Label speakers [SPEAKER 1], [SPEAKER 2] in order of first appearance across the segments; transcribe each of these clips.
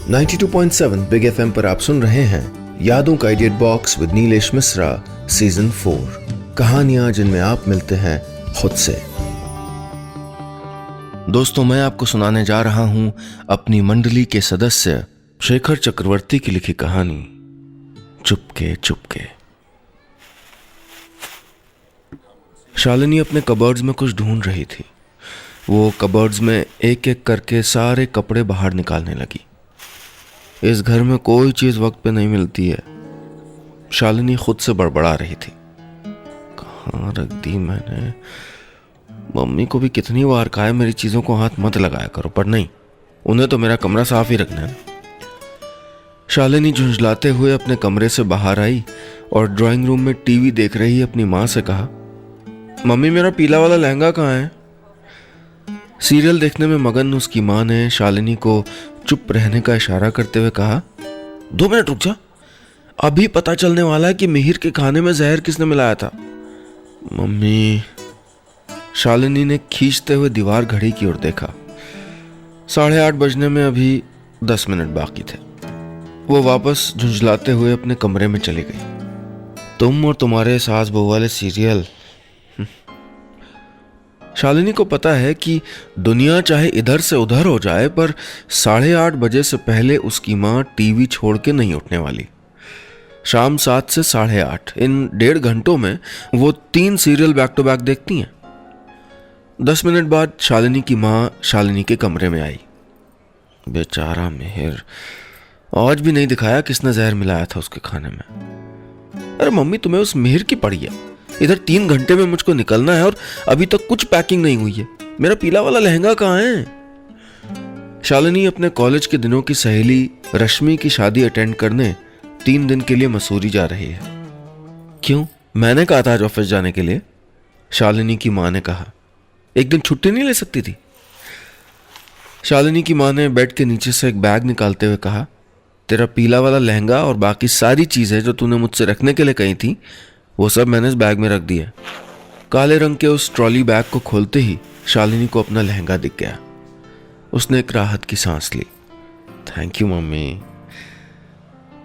[SPEAKER 1] 92.7 big FM पर आप सुन रहे हैं यादों का idiot box with Nilesh Mishra season 4। कहानियां जिनमें आप मिलते हैं खुद से। दोस्तों, मैं आपको सुनाने जा रहा हूं अपनी मंडली के सदस्य शेखर चक्रवर्ती की लिखी कहानी चुपके चुपके। शालिनी अपने कबर्ड्स में कुछ ढूंढ रही थी। वो कबर्ड्स में एक एक करके सारे कपड़े बाहर निकालने लगी। इस घर में कोई चीज वक्त पे नहीं मिलती है, शालिनी खुद से बड़बड़ा रही थी। कहाँ रख दी मैंने? मम्मी को भी कितनी बार कहा है मेरी चीजों को हाथ मत लगाया करो, पर नहीं, उन्हें तो मेरा कमरा साफ ही रखना है। शालिनी झुंझलाते हुए अपने कमरे से बाहर आई और ड्राइंग रूम में टीवी देख रही अपनी माँ से कहा, मम्मी मेरा पीला वाला लहंगा कहाँ है? सीरियल देखने में मगन उसकी माँ ने शालिनी को चुप रहने का इशारा करते हुए कहा, 2 मिनट रुक जा, अभी पता चलने वाला है कि मिहिर के खाने में जहर किसने मिलाया था। मम्मी, शालिनी ने खींचते हुए दीवार घड़ी की ओर देखा। 8:30 बजने में अभी 10 मिनट बाकी थे। वो वापस झुंझलाते हुए अपने कमरे में चली गई। तुम और तुम्हारे सास बहू वाले सीरियल। शालिनी को पता है कि दुनिया चाहे इधर से उधर हो जाए, पर 8:30 बजे से पहले उसकी माँ टीवी छोड़ के नहीं उठने वाली। शाम 7 से 8:30 इन 1.5 घंटों में वो 3 सीरियल बैक टू बैक देखती हैं। 10 मिनट बाद शालिनी की माँ शालिनी के कमरे में आई। बेचारा मिहिर, आज भी नहीं दिखाया किसने जहर मिलाया था उसके खाने में। अरे मम्मी, तुम्हें उस मिहिर की पड़ी है। इधर 3 घंटे में मुझको निकलना है और अभी तक कुछ पैकिंग नहीं हुई है। मेरा पीला वाला लहंगा कहाँ है? शालिनी अपने कॉलेज के दिनों की सहेली रश्मि की शादी अटेंड करने 3 दिन के लिए मसूरी जा रही है। क्यों? मैंने कहा था आज ऑफिस जाने के लिए, शालिनी की माँ ने कहा। एक दिन छुट्टी नहीं ले सकती थी? शालिनी की माँ ने बेड के नीचे से एक बैग निकालते हुए कहा, तेरा पीला वाला लहंगा और बाकी सारी चीजें जो तूने मुझसे रखने के लिए कही थी, वो सब मैंने इस बैग में रख दिया। काले रंग के उस ट्रॉली बैग को खोलते ही शालिनी को अपना लहंगा दिख गया। उसने एक राहत की सांस ली। Thank you mummy.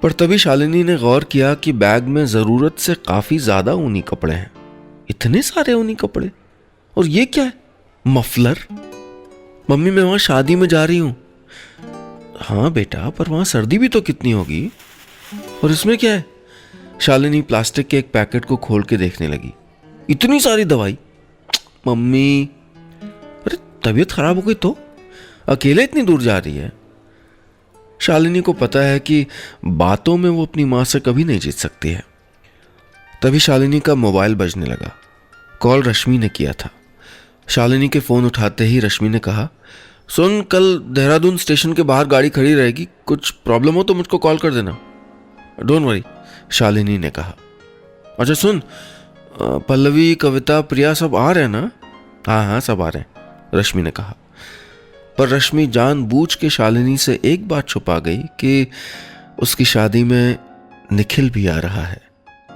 [SPEAKER 1] पर तभी शालिनी ने गौर किया कि बैग में जरूरत से काफी ज्यादा ऊनी कपड़े हैं। इतने सारे ऊनी कपड़े, और ये क्या है? मफलर? मम्मी, मैं वहां शादी में जा रही हूं। हाँ बेटा, पर वहां सर्दी भी तो कितनी होगी। और इसमें क्या है? शालिनी प्लास्टिक के एक पैकेट को खोल के देखने लगी। इतनी सारी दवाई? मम्मी, अरे तबीयत खराब हो गई तो? अकेले इतनी दूर जा रही है? शालिनी को पता है कि बातों में वो अपनी मां से कभी नहीं जीत सकती है। तभी शालिनी का मोबाइल बजने लगा। कॉल रश्मि ने किया था। शालिनी के फोन उठाते ही रश्मि ने कहा, सुन, कल देहरादून स्टेशन के बाहर गाड़ी खड़ी रहेगी, कुछ प्रॉब्लम हो तो मुझको कॉल कर देना। डोंट वरी, शालिनी ने कहा। अच्छा सुन, पल्लवी, कविता, प्रिया सब आ रहे हैं ना? हाँ हाँ, सब आ रहे हैं, रश्मि ने कहा। पर रश्मि जानबूझ के शालिनी से एक बात छुपा गई कि उसकी शादी में निखिल भी आ रहा है।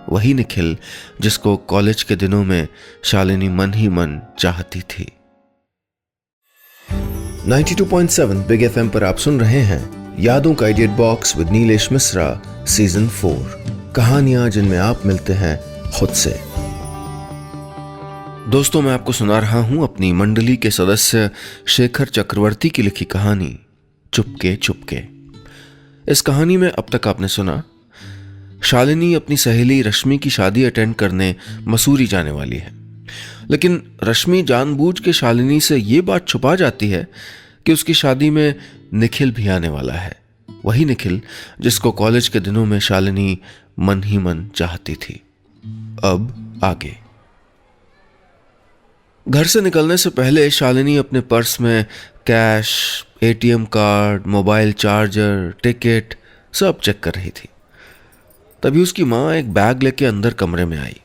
[SPEAKER 1] वही निखिल जिसको कॉलेज के दिनों में शालिनी मन ही मन चाहती थी। 92.7 बिग एफएम पर आप सुन रहे हैं यादों का idiot box with Nilesh Mishra season 4। कहानियां जिनमें आप मिलते हैं खुद से। दोस्तों, मैं आपको सुना रहा हूं अपनी मंडली के सदस्य शेखर चक्रवर्ती की लिखी कहानी चुपके चुपके। इस कहानी में अब तक आपने सुना, शालिनी अपनी सहेली रश्मि की शादी अटेंड करने मसूरी जाने वाली है, लेकिन रश्मि जानबूझ के शालिनी से ये बात छुपा जाती है कि उसकी शादी में निखिल भी आने वाला है। वही निखिल जिसको कॉलेज के दिनों में शालिनी मन ही मन चाहती थी। अब आगे। घर से निकलने से पहले शालिनी अपने पर्स में cash, ATM card, mobile charger, ticket सब चेक कर रही थी। तभी उसकी माँ एक बैग लेके अंदर कमरे में आई।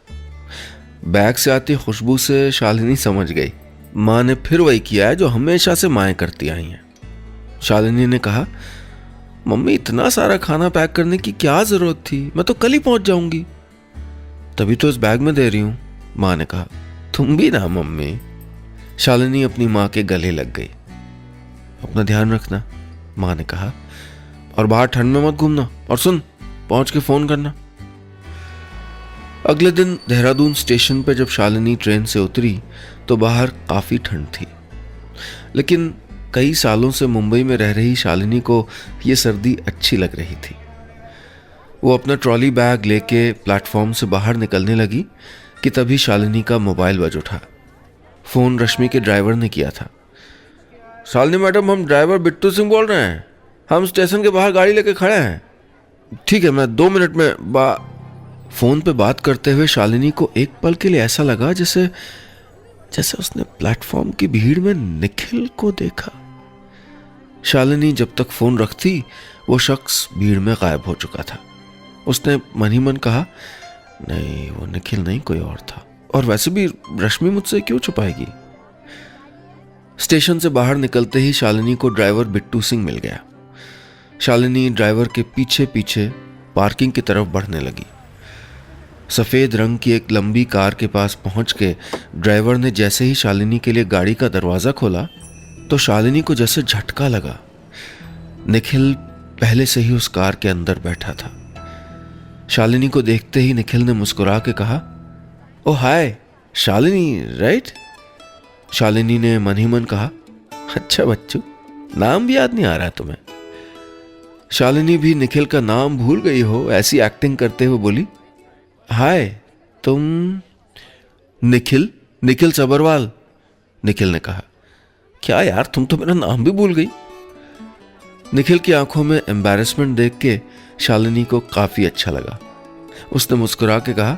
[SPEAKER 1] बैग से आती खुशबू से शालिनी समझ गई, माँ ने फिर वही किया है जो हमेशा से माएँ करती आई हैं। शालिनी ने कहा, मम्मी, इतना सारा खाना पैक करने की क्या जरूरत थी? मैं तो कल ही पहुंच जाऊंगी। तभी तो इस बैग में दे रही हूं, माँ ने कहा। तुम भी ना मम्मी। शालिनी अपनी माँ के गले लग गई। अपना ध्यान रखना, माँ ने कहा। और बाहर ठंड में मत घूमना, और सुन, पहुंच के फोन करना। अगले दिन देहरादून स्टेशन पर जब शालिनी ट्रेन से उतरी तो बाहर काफी ठंड थी, लेकिन कई सालों से मुंबई में रह रही शालिनी को यह सर्दी अच्छी लग रही थी। वो अपना ट्रॉली बैग लेके प्लेटफॉर्म से बाहर निकलने लगी कि तभी शालिनी का मोबाइल बज उठा। फोन रश्मि के ड्राइवर ने किया था। शालिनी मैडम, हम ड्राइवर बिट्टू सिंह बोल रहे हैं, हम स्टेशन के बाहर गाड़ी लेके खड़े हैं। ठीक है, मैं 2 मिनट में फोन पे बात करते हुए शालिनी को एक पल के लिए ऐसा लगा जैसे उसने प्लेटफॉर्म की भीड़ में निखिल को देखा। शालिनी जब तक फोन रखती वो शख्स भीड़ में गायब हो चुका था। उसने मन ही मन कहा, नहीं, वो निखिल नहीं, कोई और था, और वैसे भी रश्मि मुझसे क्यों छुपाएगी। स्टेशन से बाहर निकलते ही शालिनी को ड्राइवर बिट्टू सिंह मिल गया। शालिनी ड्राइवर के पीछे पीछे पार्किंग की तरफ बढ़ने लगी। सफेद रंग की एक लंबी कार के पास पहुंच के ड्राइवर ने जैसे ही शालिनी के लिए गाड़ी का दरवाजा खोला तो शालिनी को जैसे झटका लगा। निखिल पहले से ही उस कार के अंदर बैठा था। शालिनी को देखते ही निखिल ने मुस्कुरा के कहा, ओ हाय शालिनी, राइट? शालिनी ने मन ही मन कहा, अच्छा बच्चू, नाम भी याद नहीं आ रहा तुम्हें। शालिनी भी निखिल का नाम भूल गई हो ऐसी एक्टिंग करते हुए बोली, हाय, तुम? निखिल सबरवाल, निखिल ने कहा। क्या यार, तुम तो मेरा नाम भी भूल गई। निखिल की आंखों में एम्बैरेसमेंट देख के शालिनी को काफी अच्छा लगा। उसने मुस्कुरा के कहा,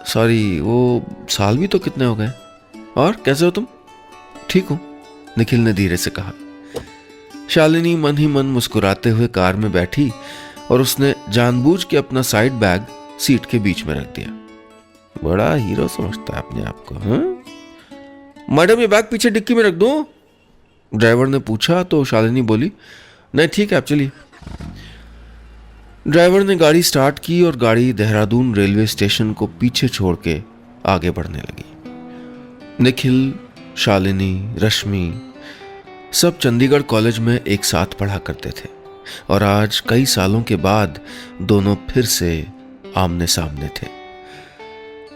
[SPEAKER 1] सॉरी, वो साल भी तो कितने हो गए, और कैसे हो तुम? ठीक हूं, निखिल ने धीरे से कहा। शालिनी मन ही मन मुस्कुराते हुए कार में बैठी और उसने जानबूझ के अपना साइड बैग सीट के बीच में रख दिया। बड़ा हीरो समझता है अपने आप को, हाँ? मैडम, ये बैग पीछे डिक्की में रख दूं? ड्राइवर ने पूछा तो शालिनी बोली, नहीं ठीक है, आप चलिए। ड्राइवर ने गाड़ी स्टार्ट की और गाड़ी देहरादून रेलवे स्टेशन को पीछे छोड़ के आगे बढ़ने लगी। निखिल, शालिनी, रश्मि सब चंडीगढ़ कॉलेज में एक साथ पढ़ा करते थे और आज कई सालों के बाद दोनों फिर से आमने सामने थे।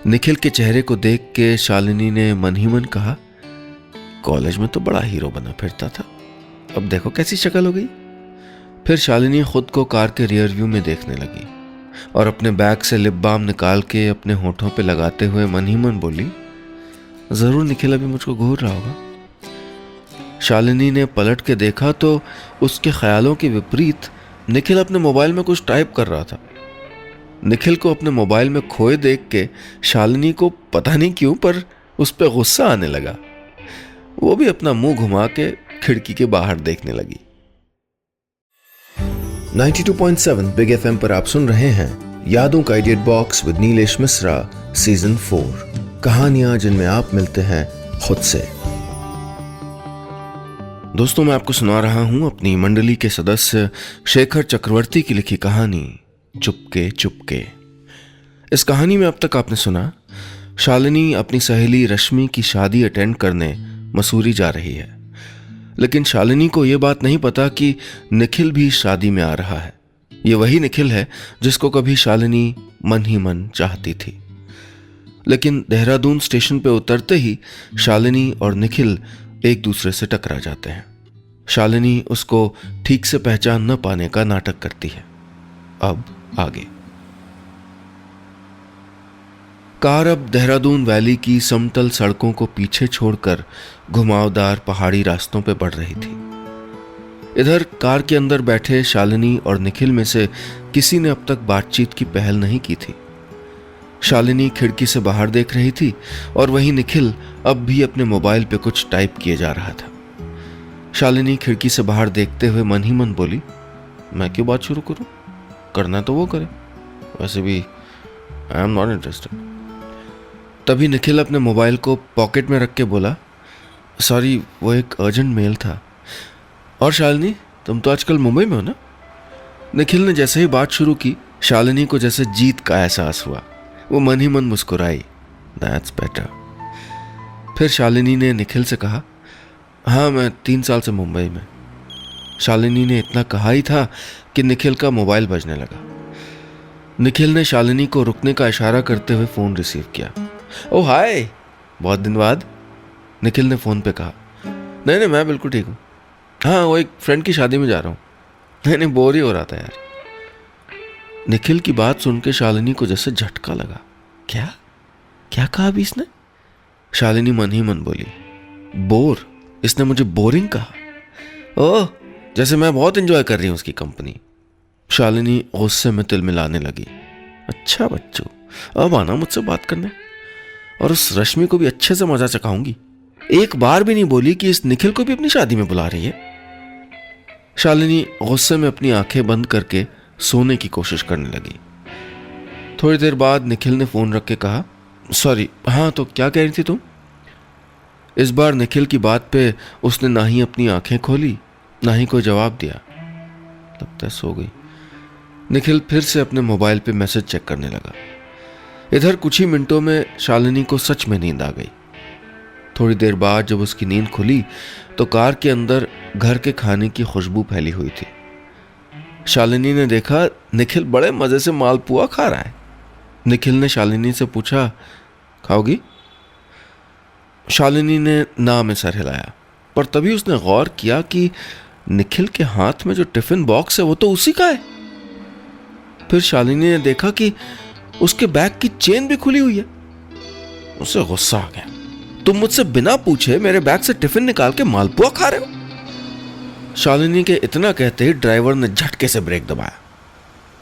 [SPEAKER 1] निखिल के चेहरे को देख के शालिनी ने मन ही मन कहा, कॉलेज में तो बड़ा हीरो बना फिरता था, अब देखो कैसी शक्ल हो गई। फिर शालिनी खुद को कार के रियर व्यू में देखने लगी और अपने बैग से लिप बाम निकाल के अपने होठों पे लगाते हुए मन ही मन बोली, जरूर निखिल अभी मुझको घूर रहा होगा। शालिनी ने पलट के देखा तो उसके ख्यालों के विपरीत निखिल अपने मोबाइल में कुछ टाइप कर रहा था। निखिल को अपने मोबाइल में खोए देख के शालिनी को पता नहीं क्यों पर उस पर गुस्सा आने लगा। वो भी अपना मुंह घुमा के खिड़की के बाहर देखने लगी।
[SPEAKER 2] 92.7 बिग एफएम पर आप सुन रहे हैं यादों का edit box with Nilesh Mishra season 4, कहानियां जिनमें आप मिलते हैं खुद से।
[SPEAKER 1] दोस्तों, मैं आपको सुना रहा हूं अपनी मंडली के सदस्य शेखर चक्रवर्ती की लिखी कहानी चुपके चुपके। इस कहानी में अब तक आपने सुना, शालिनी अपनी सहेली रश्मि की शादी अटेंड करने मसूरी जा रही है, लेकिन शालिनी को यह बात नहीं पता कि निखिल भी शादी में आ रहा है। ये वही निखिल है जिसको कभी शालिनी मन ही मन चाहती थी। लेकिन देहरादून स्टेशन पे उतरते ही शालिनी और निखिल एक दूसरे से टकरा जाते हैं। शालिनी उसको ठीक से पहचान न पाने का नाटक करती है। अब आगे। कार अब देहरादून वैली की समतल सड़कों को पीछे छोड़कर घुमावदार पहाड़ी रास्तों पर बढ़ रही थी। इधर कार के अंदर बैठे शालिनी और निखिल में से किसी ने अब तक बातचीत की पहल नहीं की थी। शालिनी खिड़की से बाहर देख रही थी और वहीं निखिल अब भी अपने मोबाइल पे कुछ टाइप किए जा रहा था। शालिनी खिड़की से बाहर देखते हुए मन ही मन बोली, मैं क्यों बात शुरू करूं? करना तो वो करे, वैसे भी आई एम नॉट इंटरेस्टेड। तभी निखिल अपने मोबाइल को पॉकेट में रख के बोला, सॉरी, वो एक अर्जेंट मेल था। और शालिनी, तुम तो आजकल मुंबई में हो ना? निखिल ने जैसे ही बात शुरू की, शालिनी को जैसे जीत का एहसास हुआ। वो मन ही मन मुस्कुराई, दैट्स बेटर। फिर शालिनी ने निखिल से कहा, हाँ, मैं 3 साल से मुंबई में। शालिनी ने इतना कहा ही था कि निखिल का मोबाइल बजने लगा। निखिल ने शालिनी को रुकने का इशारा करते हुए फोन रिसीव किया। ओ हाय, बहुत दिन बाद, निखिल ने फोन पे कहा। नहीं, मैं बिल्कुल ठीक हूँ। हाँ, वो एक फ्रेंड की शादी में जा रहा हूँ। नहीं, बोर ही हो रहा था यार। निखिल की बात सुन के शालिनी को जैसे झटका लगा। क्या क्या कहा अभी इसने? शालिनी मन ही मन बोली, बोर? इसने मुझे बोरिंग कहा? ओह, जैसे मैं बहुत एंजॉय कर रही हूं उसकी कंपनी। शालिनी गुस्से में तिल मिलाने लगी। अच्छा बच्चों, अब आना मुझसे बात करने, और उस रश्मि को भी अच्छे से मजा चखाऊंगी। एक बार भी नहीं बोली कि इस निखिल को भी अपनी शादी में बुला रही है। शालिनी गुस्से में अपनी आंखें बंद करके सोने की कोशिश करने लगी। थोड़ी देर बाद निखिल ने फोन रख के कहा, सॉरी, हाँ तो क्या कह रही थी तुम? इस बार निखिल की बात पे उसने ना ही अपनी आंखें खोली ना ही कोई जवाब दिया। लगता है सो गई। निखिल फिर से अपने मोबाइल पे मैसेज चेक करने लगा। इधर कुछ ही मिनटों में शालिनी को सच में नींद आ गई। थोड़ी देर बाद जब उसकी नींद खुली तो कार के अंदर घर के खाने की खुशबू फैली हुई थी। शालिनी ने देखा निखिल बड़े मजे से मालपुआ खा रहा है। निखिल ने शालिनी से पूछा, खाओगी? शालिनी ने ना में सर हिलाया, पर तभी उसने गौर किया कि निखिल के हाथ में जो टिफिन बॉक्स है वो तो उसी का है। फिर शालिनी ने देखा कि उसके बैग की चेन भी खुली हुई है। उसे गुस्सा आ गया। तुम मुझसे बिना पूछे मेरे बैग से टिफिन निकाल के मालपुआ खा रहे हो? शालिनी के इतना कहते ही ड्राइवर ने झटके से ब्रेक दबाया।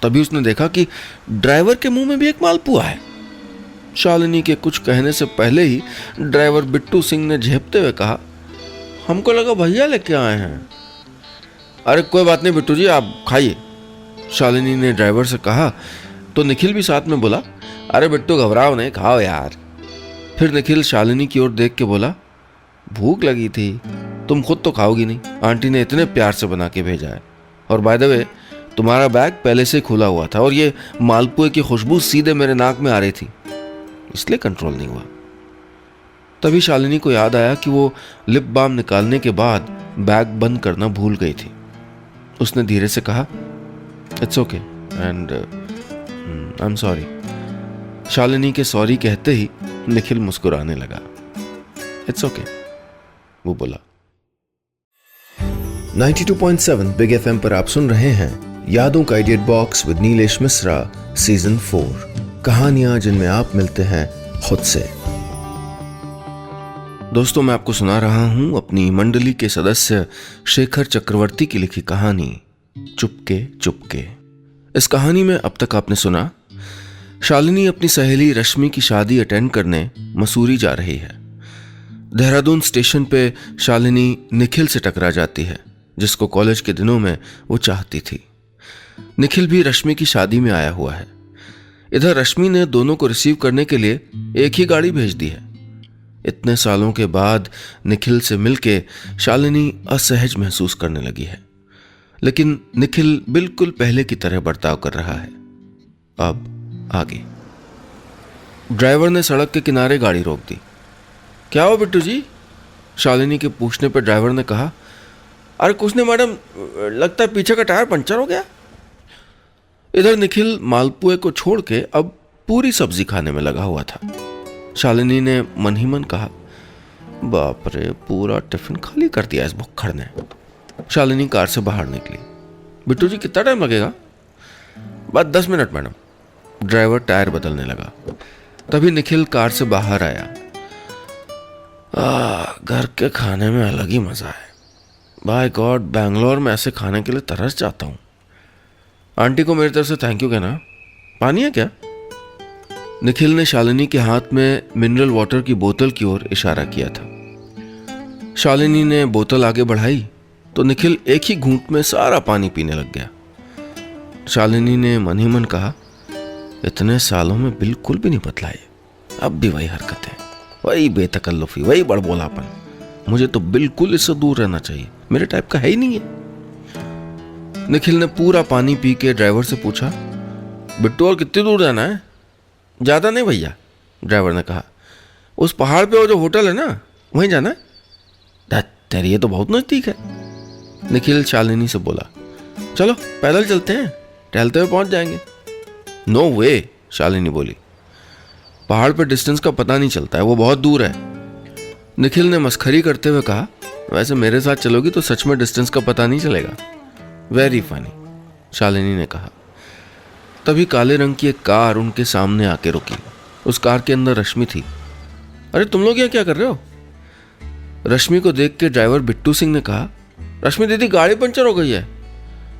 [SPEAKER 1] तभी उसने देखा कि ड्राइवर के मुंह में भी एक मालपुआ है। शालिनी के कुछ कहने से पहले ही ड्राइवर बिट्टू सिंह ने झेपते हुए कहा, हमको लगा भैया लेके आए हैं। अरे कोई बात नहीं बिट्टू जी, आप खाइए, शालिनी ने ड्राइवर से कहा। तो निखिल भी साथ में बोला, अरे बिट्टू घबराओ नहीं, खाओ यार। फिर निखिल शालिनी की ओर देख के बोला, भूख लगी थी, तुम खुद तो खाओगी नहीं, आंटी ने इतने प्यार से बना के भेजा है। और बाय द वे, तुम्हारा बैग पहले से खुला हुआ था और ये मालपुए की खुशबू सीधे मेरे नाक में आ रही थी, इसलिए कंट्रोल नहीं हुआ। तभी शालिनी को याद आया कि वो लिप बाम निकालने के बाद बैग बंद करना भूल गई थी। उसने धीरे से कहा, it's okay and I am sorry. Shalini के सॉरी कहते ही निखिल मुस्कुराने लगा। इट्स ओके, वो बोला।
[SPEAKER 2] 92.7 बिग एफएम पर आप सुन रहे हैं यादों का idiot box with Nilesh Mishra season 4, कहानियां जिनमें आप मिलते हैं खुद से।
[SPEAKER 1] दोस्तों, मैं आपको सुना रहा हूं अपनी मंडली के सदस्य शेखर चक्रवर्ती की लिखी कहानी चुपके चुपके। इस कहानी में अब तक आपने सुना, शालिनी अपनी सहेली रश्मि की शादी अटेंड करने मसूरी जा रही है। देहरादून स्टेशन पे शालिनी निखिल से टकरा जाती है, जिसको कॉलेज के दिनों में वो चाहती थी। निखिल भी रश्मि की शादी में आया हुआ है। इधर रश्मि ने दोनों को रिसीव करने के लिए एक ही गाड़ी भेज दी है। इतने सालों के बाद निखिल से मिलके शालिनी असहज महसूस करने लगी है, लेकिन निखिल बिल्कुल पहले की तरह बर्ताव कर रहा है। अब आगे ड्राइवर ने सड़क के किनारे गाड़ी रोक दी। क्या हो बिट्टू जी? शालिनी के पूछने पर ड्राइवर ने कहा, अरे कुछ नहीं मैडम, लगता है पीछे का टायर पंचर हो गया। इधर निखिल मालपुए को छोड़ के अब पूरी सब्जी खाने में लगा हुआ था। शालिनी ने मन ही मन कहा, बाप रे, पूरा टिफिन खाली कर दिया इस भुक्खड़ ने। शालिनी कार से बाहर निकली। बिट्टू जी कितना टाइम लगेगा? बस 10 मिनट मैडम। ड्राइवर टायर बदलने लगा। तभी निखिल कार से बाहर आया। घर के खाने में अलग ही मजा है। बाय गॉड, बैंगलोर में ऐसे खाने के लिए तरस जाता हूँ। आंटी को मेरी तरफ से थैंक यू कहना। पानी है क्या? निखिल ने शालिनी के हाथ में मिनरल वाटर की बोतल की ओर इशारा किया था। शालिनी ने बोतल आगे बढ़ाई तो निखिल एक ही घूंट में सारा पानी पीने लग गया। शालिनी ने मन ही मन कहा, इतने सालों में बिल्कुल भी नहीं बदला है, अब भी वही हरकतें, वही बेतकल्लुफी, वही बड़बोलापन। मुझे तो बिल्कुल इससे दूर रहना चाहिए, मेरे टाइप का है ही नहीं है। निखिल ने पूरा पानी पी के ड्राइवर से पूछा, बिट्टू और कितनी दूर जाना है? ज़्यादा नहीं भैया, ड्राइवर ने कहा। उस पहाड़ पे वो जो होटल है ना, वहीं जाना है। तेरी ये तो बहुत नज़दीक है। निखिल शालिनी से बोला। चलो पैदल चलते हैं, टहलते हुए पहुंच जाएंगे। नो वे, शालिनी बोली। पहाड़ पर डिस्टेंस का पता नहीं चलता है, वो बहुत दूर है। निखिल ने मस्खरी करते हुए कहा, वैसे मेरे साथ चलोगी तो सच में डिस्टेंस का पता नहीं चलेगा। वेरी फनी, शालिनी ने कहा। तभी काले रंग की एक कार उनके सामने आके रुकी। उस कार के अंदर रश्मि थी। अरे तुम लोग यहाँ क्या कर रहे हो? रश्मि को देख के ड्राइवर बिट्टू सिंह ने कहा, रश्मि दीदी गाड़ी पंचर हो गई है।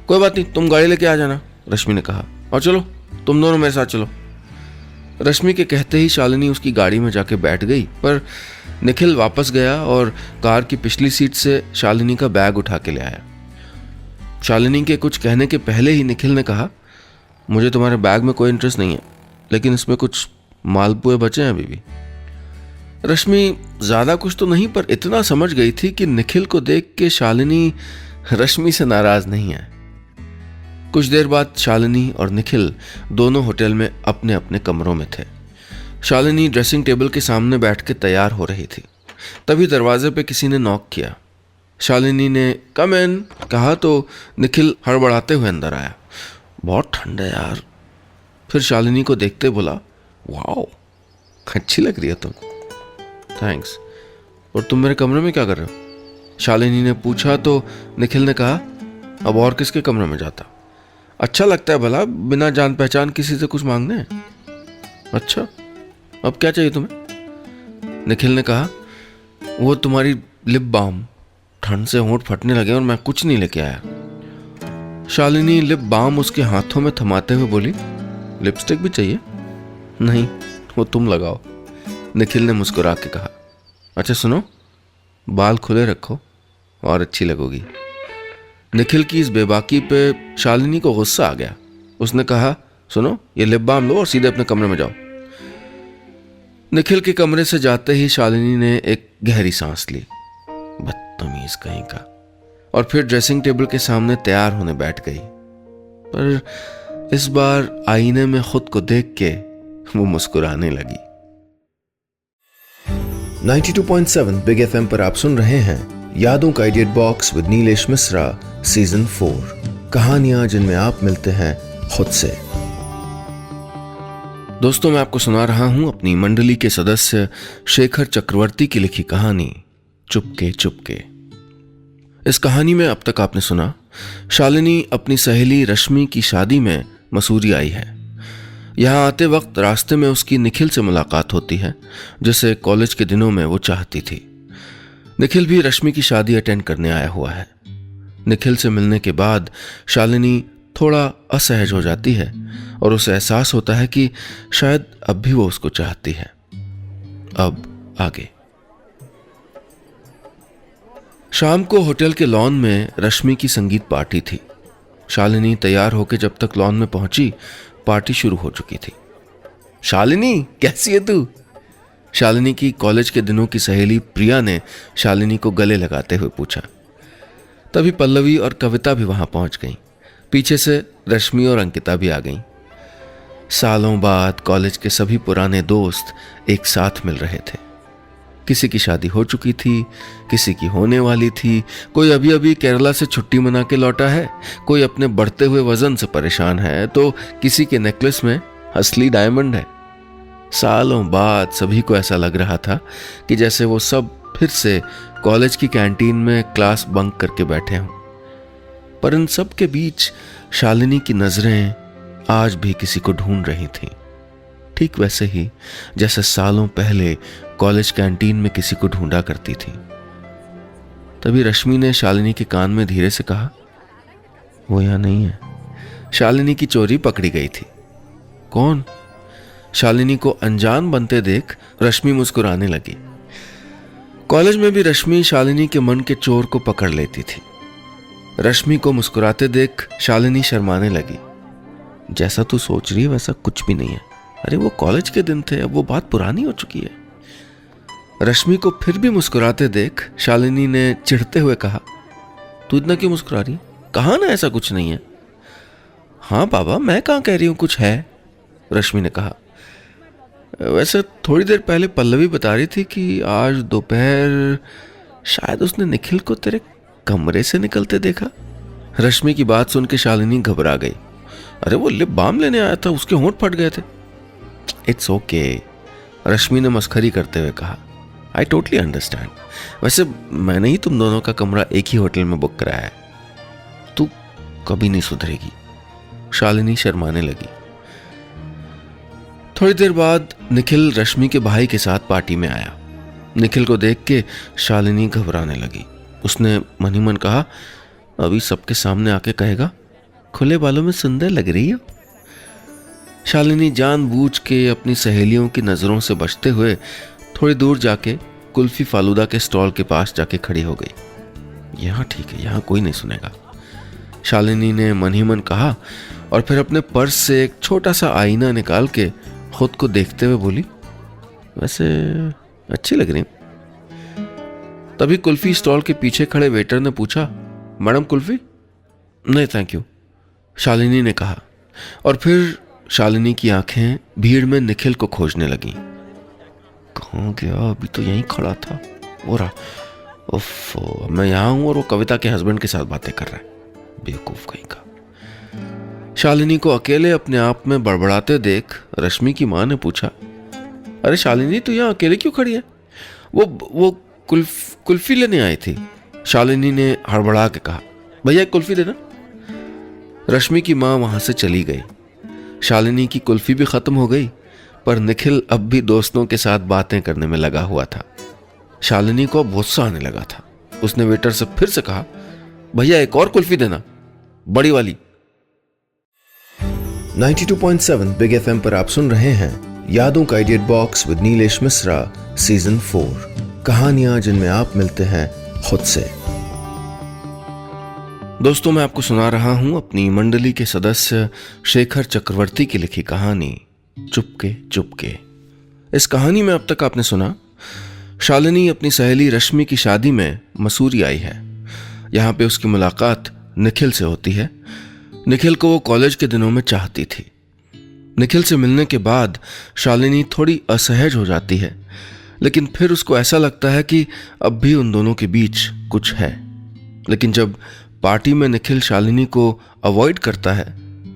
[SPEAKER 1] कोई बात नहीं, तुम गाड़ी लेके आ जाना, रश्मि ने कहा। और चलो तुम दोनों मेरे साथ चलो। रश्मि के कहते ही शालिनी उसकी गाड़ी में जाके बैठ गई, पर निखिल वापस गया और कार की पिछली सीट से शालिनी का बैग उठा के ले आया। शालिनी के कुछ कहने के पहले ही निखिल ने कहा, मुझे तुम्हारे बैग में कोई इंटरेस्ट नहीं है, लेकिन इसमें कुछ मालपुए बचे हैं अभी भी। रश्मि ज्यादा कुछ तो नहीं, पर इतना समझ गई थी कि निखिल को देख के शालिनी रश्मि से नाराज नहीं है। कुछ देर बाद शालिनी और निखिल दोनों होटल में अपने अपने कमरों में थे। शालिनी ड्रेसिंग टेबल के सामने बैठ के तैयार हो रही थी। तभी दरवाजे पे किसी ने नॉक किया। शालिनी ने कम इन कहा तो निखिल हड़बड़ाते हुए अंदर आया। बहुत ठंड है यार। फिर शालिनी को देखते बोला, वाओ अच्छी लग रही है तुम। थैंक्स। और तुम मेरे कमरे में क्या कर रहे हो? शालिनी ने पूछा तो निखिल ने कहा, अब और किसके कमरे में जाता? अच्छा लगता है भला बिना जान पहचान किसी से कुछ मांगने। अच्छा, अब क्या चाहिए तुम्हें? निखिल ने कहा, वो तुम्हारी लिप बाम, ठंड से होंठ फटने लगे और मैं कुछ नहीं लेके आया। शालिनी लिप बाम उसके हाथों में थमाते हुए बोली, लिपस्टिक भी चाहिए? नहीं, वो तुम लगाओ, निखिल ने मुस्कुरा के कहा। अच्छा सुनो, बाल खुले रखो और अच्छी लगोगी। निखिल की इस बेबाकी पे शालिनी को गुस्सा आ गया। उसने कहा, सुनो ये लिप बाम लो और सीधे अपने कमरे में जाओ। निखिल के कमरे से जाते ही शालिनी ने एक गहरी सांस ली। बदतमीज कहीं का। और फिर ड्रेसिंग टेबल के सामने तैयार होने बैठ गई। पर इस बार आईने में खुद को देख के वो मुस्कुराने लगी।
[SPEAKER 2] 92.7 बिग एफएम पर आप सुन रहे हैं यादों का edit box with Nilesh Mishra season 4, कहानियां जिनमें आप मिलते हैं खुद से।
[SPEAKER 1] दोस्तों, मैं आपको सुना रहा हूं अपनी मंडली के सदस्य शेखर चक्रवर्ती की लिखी कहानी चुपके चुपके। इस कहानी में अब तक आपने सुना, शालिनी अपनी सहेली रश्मि की शादी में मसूरी आई है। यहाँ आते वक्त रास्ते में उसकी निखिल से मुलाकात होती है, जिसे कॉलेज के दिनों में वो चाहती थी। निखिल भी रश्मि की शादी अटेंड करने आया हुआ है। निखिल से मिलने के बाद शालिनी थोड़ा असहज हो जाती है और उसे एहसास होता है कि शायद अब भी वो उसको चाहती है। अब आगे। शाम को होटल के लॉन में रश्मि की संगीत पार्टी थी। शालिनी तैयार होकर जब तक लॉन में पहुंची, पार्टी शुरू हो चुकी थी। शालिनी कैसी है तू? शालिनी की कॉलेज के दिनों की सहेली प्रिया ने शालिनी को गले लगाते हुए पूछा। तभी पल्लवी और कविता भी वहां पहुंच गईं। पीछे से रश्मि और अंकिता भी आ गईं। सालों बाद कॉलेज के सभी पुराने दोस्त एक साथ मिल रहे थे। किसी की शादी हो चुकी थी, किसी की होने वाली थी, कोई अभी अभी केरला से छुट्टी मना के लौटा है, कोई अपने बढ़ते हुए वजन से परेशान है, तो किसी के नेकलेस में असली डायमंड है। सालों बाद सभी को ऐसा लग रहा था कि जैसे वो सब फिर से कॉलेज की कैंटीन में क्लास बंक करके बैठे हों। पर इन सब के बीच शालिनी की नजरें आज भी किसी को ढूंढ रही थीं, ठीक वैसे ही जैसे सालों पहले कॉलेज कैंटीन में किसी को ढूंढा करती थी। तभी रश्मि ने शालिनी के कान में धीरे से कहा, वो यहां नहीं है। शालिनी की चोरी पकड़ी गई थी। कौन? शालिनी को अनजान बनते देख रश्मि मुस्कुराने लगी। कॉलेज में भी रश्मि शालिनी के मन के चोर को पकड़ लेती थी। रश्मि को मुस्कुराते देख शालिनी शर्माने लगी। जैसा तू सोच रही है वैसा कुछ भी नहीं है। अरे वो कॉलेज के दिन थे, अब वो बात पुरानी हो चुकी है। रश्मि को फिर भी मुस्कुराते देख शालिनी ने चिढ़ते हुए कहा, तू इतना क्यों मुस्कुरा रही है? कहा ना ऐसा कुछ नहीं है। हाँ बाबा, मैं कहाँ कह रही हूँ कुछ है, रश्मि ने कहा। वैसे थोड़ी देर पहले पल्लवी बता रही थी कि आज दोपहर शायद उसने निखिल को तेरे कमरे से निकलते देखा? रश्मि की बात सुन के शालिनी घबरा गई। अरे वो लिप बाम लेने आया था, उसके होंठ फट गए थे। इट्स ओके, रश्मि ने मस्खरी करते हुए कहा। I totally understand. वैसे मैंने ही तुम दोनों का कमरा एक ही होटल में बुक कराया है। तू कभी नहीं सुधरेगी, शालिनी शर्माने लगी। थोड़ी देर बाद निखिल रश्मि के भाई के साथ पार्टी में आया। निखिल को देख के शालिनी घबराने लगी। उसने मन ही मन कहा, अभी सबके सामने आके कहेगा खुले बालों में सुंदर लग रही हो। शालिनी जानबूझ के अपनी सहेलियों की नजरों से बचते हुए थोड़ी दूर जाके कुल्फी फालूदा के स्टॉल के पास जाके खड़ी हो गई। यहाँ ठीक है, यहाँ कोई नहीं सुनेगा, शालिनी ने मन ही मन कहा और फिर अपने पर्स से एक छोटा सा आईना निकाल के खुद को देखते हुए बोली, वैसे अच्छी लग रही। तभी कुल्फी स्टॉल के पीछे खड़े वेटर ने पूछा, मैडम कुल्फी? नहीं थैंक यू, शालिनी ने कहा। और फिर शालिनी की आंखें भीड़ में निखिल को खोजने लगीं। कहाँ गया? अभी तो यहीं खड़ा था। वो रहा। उफ, मैं यहाँ हूं और वो कविता के हस्बैंड के साथ बातें कर रहा है। बेवकूफ कहीं का। शालिनी को अकेले अपने आप में बड़बड़ाते देख रश्मि की माँ ने पूछा, अरे शालिनी तू यहाँ अकेले क्यों खड़ी है? वो कुल्फी लेने आई थी, शालिनी ने हड़बड़ा के कहा। भैया कुल्फी देना। रश्मि की माँ वहां से चली गई। शालिनी की कुल्फी भी खत्म हो गई, पर निखिल अब भी दोस्तों के साथ बातें करने में लगा हुआ था। शालिनी को अब गुस्सा आने लगा था। उसने वेटर से फिर से कहा, भैया एक और कुल्फी देना, बड़ी वाली।
[SPEAKER 2] 92.7 बिग एफएम पर आप सुन रहे हैं यादों का idiot box with Nilesh Mishra season 4, कहानियां जिनमें आप मिलते हैं खुद से।
[SPEAKER 1] दोस्तों, मैं आपको सुना रहा हूं अपनी मंडली के सदस्य शेखर चक्रवर्ती की लिखी कहानी चुपके चुपके। इस कहानी में अब तक आपने सुना, शालिनी अपनी सहेली रश्मि की शादी में मसूरी आई है। यहां पे उसकी मुलाकात निखिल से होती है। निखिल को वो कॉलेज के दिनों में चाहती थी। निखिल से मिलने के बाद शालिनी थोड़ी असहज हो जाती है, लेकिन फिर उसको ऐसा लगता है कि अब भी उन दोनों के बीच कुछ है। लेकिन जब पार्टी में निखिल शालिनी को अवॉइड करता है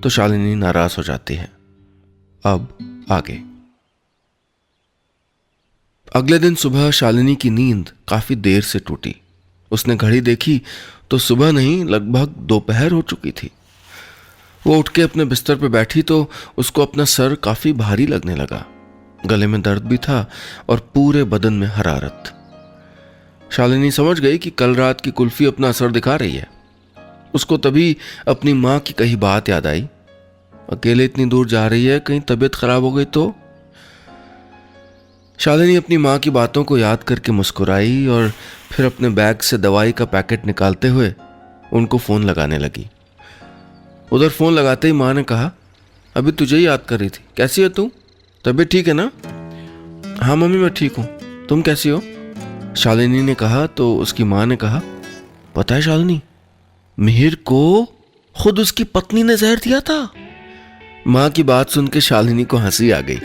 [SPEAKER 1] तो शालिनी नाराज हो जाती है। अब आगे। अगले दिन सुबह शालिनी की नींद काफी देर से टूटी। उसने घड़ी देखी तो सुबह नहीं, लगभग दोपहर हो चुकी थी। वो उठ के अपने बिस्तर पर बैठी तो उसको अपना सर काफी भारी लगने लगा। गले में दर्द भी था और पूरे बदन में हरारत। शालिनी समझ गई कि कल रात की कुल्फी अपना असर दिखा रही है। उसको तभी अपनी माँ की कही बात याद आई, अकेले इतनी दूर जा रही है, कहीं तबीयत खराब हो गई तो। शालिनी अपनी माँ की बातों को याद करके मुस्कुराई और फिर अपने बैग से दवाई का पैकेट निकालते हुए उनको फोन लगाने लगी। उधर फोन लगाते ही माँ ने कहा, अभी तुझे ही याद कर रही थी, कैसी है तू? तबीयत ठीक है ना? हाँ मम्मी मैं ठीक हूँ, तुम कैसी हो? शालिनी ने कहा तो उसकी माँ ने कहा, पता है शालिनी, मिहिर को खुद उसकी पत्नी ने जहर दिया था। माँ की बात सुन के शालिनी को हंसी आ गई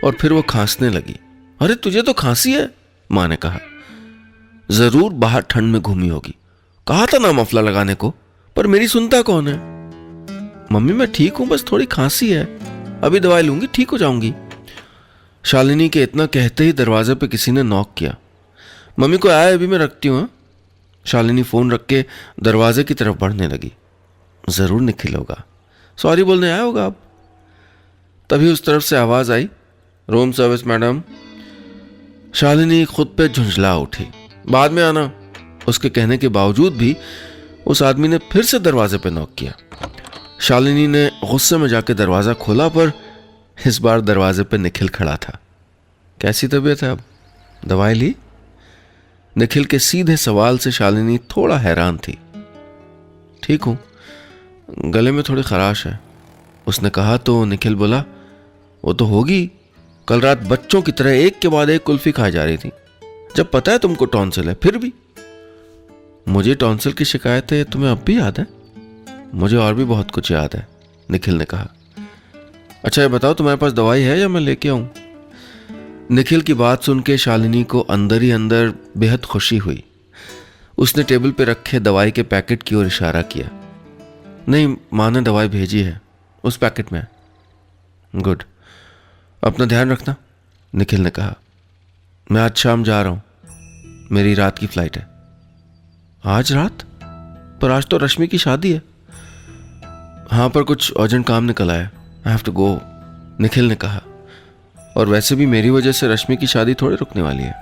[SPEAKER 1] और फिर वो खांसने लगी। अरे तुझे तो खांसी है, माँ ने कहा। जरूर बाहर ठंड में घूमी होगी, कहा था ना मफलर लगाने को, पर मेरी सुनता कौन है? मम्मी मैं ठीक हूं, बस थोड़ी खांसी है, अभी दवाई लूंगी, ठीक हो जाऊंगी। शालिनी के इतना कहते ही दरवाजे पे किसी ने नॉक किया। मम्मी को आया, अभी मैं रखती हूँ। शालिनी फोन रख के दरवाजे की तरफ बढ़ने लगी। जरूर निखिल होगा, सॉरी बोलने आया होगा अब। तभी उस तरफ से आवाज आई, रूम सर्विस मैडम। शालिनी खुद पे झुंझला उठी, बाद में आना। उसके कहने के बावजूद भी उस आदमी ने फिर से दरवाजे पे नॉक किया। शालिनी ने गुस्से में जाके दरवाजा खोला, पर इस बार दरवाजे पे निखिल खड़ा था। कैसी तबीयत है अब? दवाई ली? निखिल के सीधे सवाल से शालिनी थोड़ा हैरान थी। ठीक हूं, गले में थोड़ी खराश है, उसने कहा तो निखिल बोला, वो तो होगी, कल रात बच्चों की तरह एक के बाद एक कुल्फी खाई जा रही थी, जब पता है तुमको टॉन्सिल है फिर भी। मुझे टॉन्सिल की शिकायत है तुम्हें अब भी याद है? मुझे और भी बहुत कुछ याद है, निखिल ने कहा। अच्छा ये बताओ तुम्हारे पास दवाई है या मैं लेके आऊं? निखिल की बात सुन के शालिनी को अंदर ही अंदर बेहद खुशी हुई। उसने टेबल पे रखे दवाई के पैकेट की ओर इशारा किया। नहीं, माँ ने दवाई भेजी है, उस पैकेट में है। गुड, अपना ध्यान रखना, निखिल ने कहा। मैं आज शाम जा रहा हूं, मेरी रात की फ्लाइट है। आज रात? पर आज तो रश्मि की शादी है। हाँ, पर कुछ अर्जेंट काम निकल आया, I have to go, Nikhil ने कहा। और वैसे भी मेरी वजह से रश्मि की शादी थोड़ी रुकने वाली है।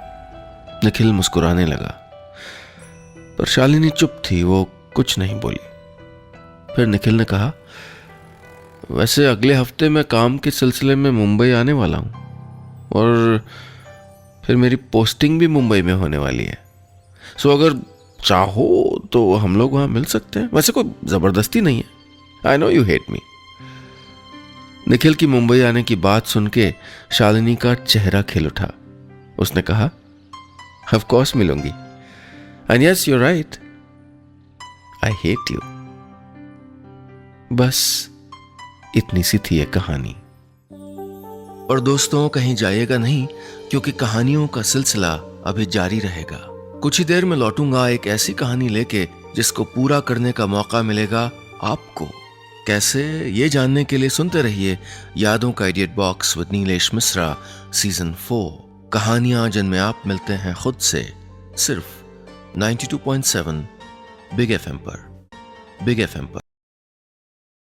[SPEAKER 1] निखिल मुस्कुराने लगा, पर शालिनी चुप थी, वो कुछ नहीं बोली। फिर निखिल ने कहा, वैसे अगले हफ्ते मैं काम के सिलसिले में मुंबई आने वाला हूं, और फिर मेरी पोस्टिंग भी मुंबई में होने वाली है। सो अगर चाहो तो हम लोग वहां मिल सकते हैं। वैसे कोई जबरदस्ती नहीं है। I know you hate me. Nikhil की मुंबई आने की बात सुन के शालिनी का चेहरा खिल उठा। उसने कहा, ऑफ कोर्स मिलूंगी, and yes you right, I hate you. बस इतनी सी थी ये कहानी। और दोस्तों, कहीं जाइएगा नहीं, क्योंकि कहानियों का सिलसिला अभी जारी रहेगा। कुछ ही देर में लौटूंगा एक ऐसी कहानी लेके जिसको पूरा करने का मौका मिलेगा आपको। कैसे, ये जानने के लिए सुनते रहिए यादों का idiot box with Nilesh Mishra season 4। कहानियां जिनमें आप मिलते हैं खुद से, सिर्फ 92.7 बिग एफएम पर।